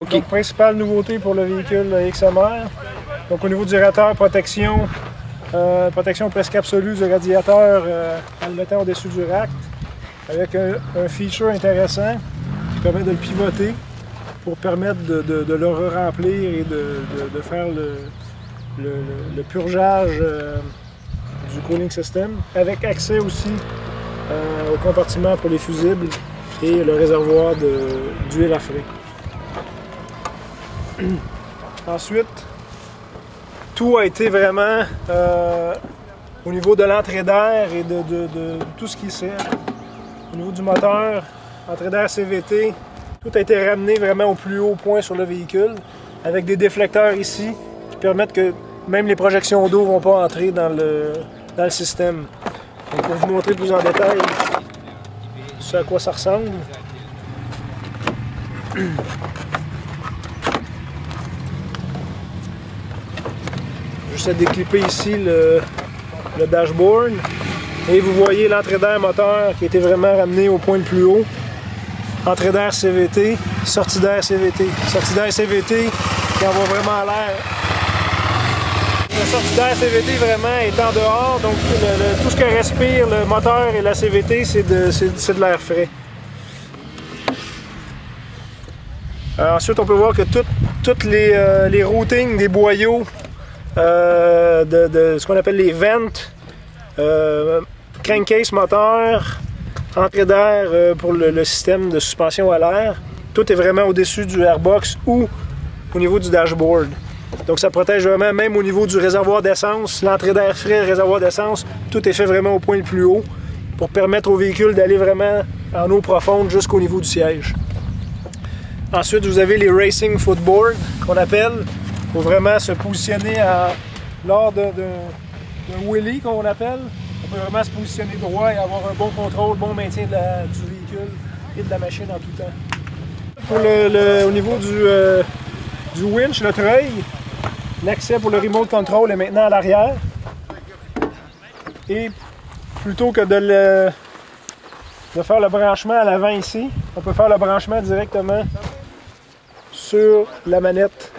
Okay. Donc, principale nouveauté pour le véhicule XMR. Donc, au niveau du radiateur, protection presque absolue du radiateur en le mettant au-dessus du rack, avec un feature intéressant qui permet de le pivoter pour permettre de le remplir et de faire le purgeage du cooling system, avec accès aussi au compartiment pour les fusibles et le réservoir d'huile à frais. Ensuite, tout a été vraiment au niveau de l'entrée d'air et de tout ce qui sert. Au niveau du moteur, entrée d'air CVT, tout a été ramené vraiment au plus haut point sur le véhicule, avec des déflecteurs ici qui permettent que même les projections d'eau ne vont pas entrer dans le système. Donc, pour vous montrer plus en détail ce à quoi ça ressemble. Juste à déclipper ici le dashboard. Et vous voyez l'entrée d'air moteur qui a été vraiment ramenée au point le plus haut. Entrée d'air CVT, sortie d'air CVT. Sortie d'air CVT qui envoie vraiment l'air. La sortie d'air CVT vraiment est en dehors, donc tout ce que respire le moteur et la CVT, c'est de l'air frais. Ensuite, on peut voir que tous les routings des boyaux de ce qu'on appelle les vents, crankcase moteur, entrée d'air pour le système de suspension à l'air, tout est vraiment au-dessus du airbox ou au niveau du dashboard. Donc ça protège vraiment, même au niveau du réservoir d'essence, l'entrée d'air frais, le réservoir d'essence, tout est fait vraiment au point le plus haut pour permettre au véhicule d'aller vraiment en eau profonde jusqu'au niveau du siège. Ensuite, vous avez les racing footboard qu'on appelle, pour vraiment se positionner lors d'un wheelie qu'on appelle. On peut vraiment se positionner droit et avoir un bon contrôle, bon maintien du véhicule et de la machine en tout temps. Pour au niveau du winch, le treuil, l'accès pour le remote control est maintenant à l'arrière. Et plutôt que de faire le branchement à l'avant ici, on peut faire le branchement directement sur la manette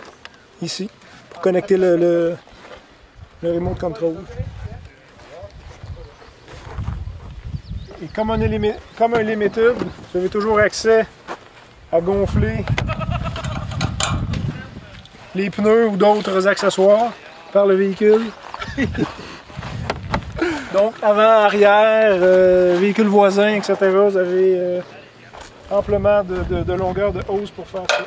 ici pour connecter le remote control. Et comme un limited, vous avez toujours accès à gonfler les pneus ou d'autres accessoires par le véhicule. Donc avant, arrière, véhicule voisin, etc. Vous avez amplement de longueur de hose pour faire ça.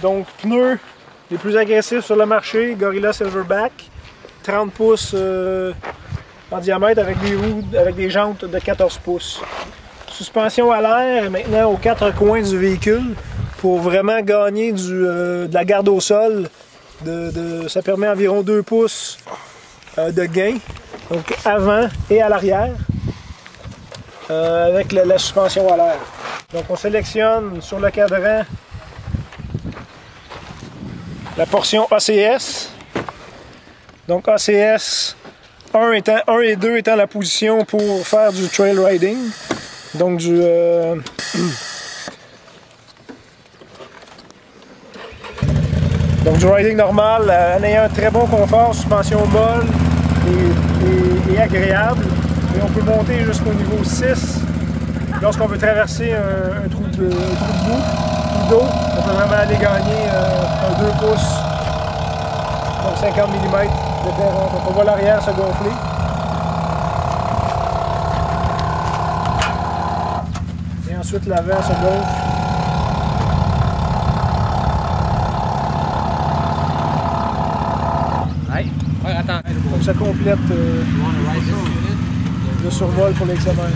Donc pneus les plus agressifs sur le marché, Gorilla Silverback, 30 pouces en diamètre avec des roues, avec des jantes de 14 pouces. Suspension à l'air maintenant aux quatre coins du véhicule pour vraiment gagner de la garde au sol. Ça permet environ 2 pouces de gain, donc avant et à l'arrière, avec la suspension à l'air. Donc on sélectionne sur le cadran la portion ACS. Donc ACS 1 et 2 étant la position pour faire du trail riding. Donc du riding normal en ayant un très bon confort, suspension molle et agréable. Et on peut monter jusqu'au niveau 6 lorsqu'on veut traverser un trou de boue. D'eau, on peut vraiment aller gagner un 2 pouces, donc 50 mm de terrain. Donc on voit l'arrière se gonfler. Et ensuite l'avant se gonfle. Donc ça complète le survol pour l'examen.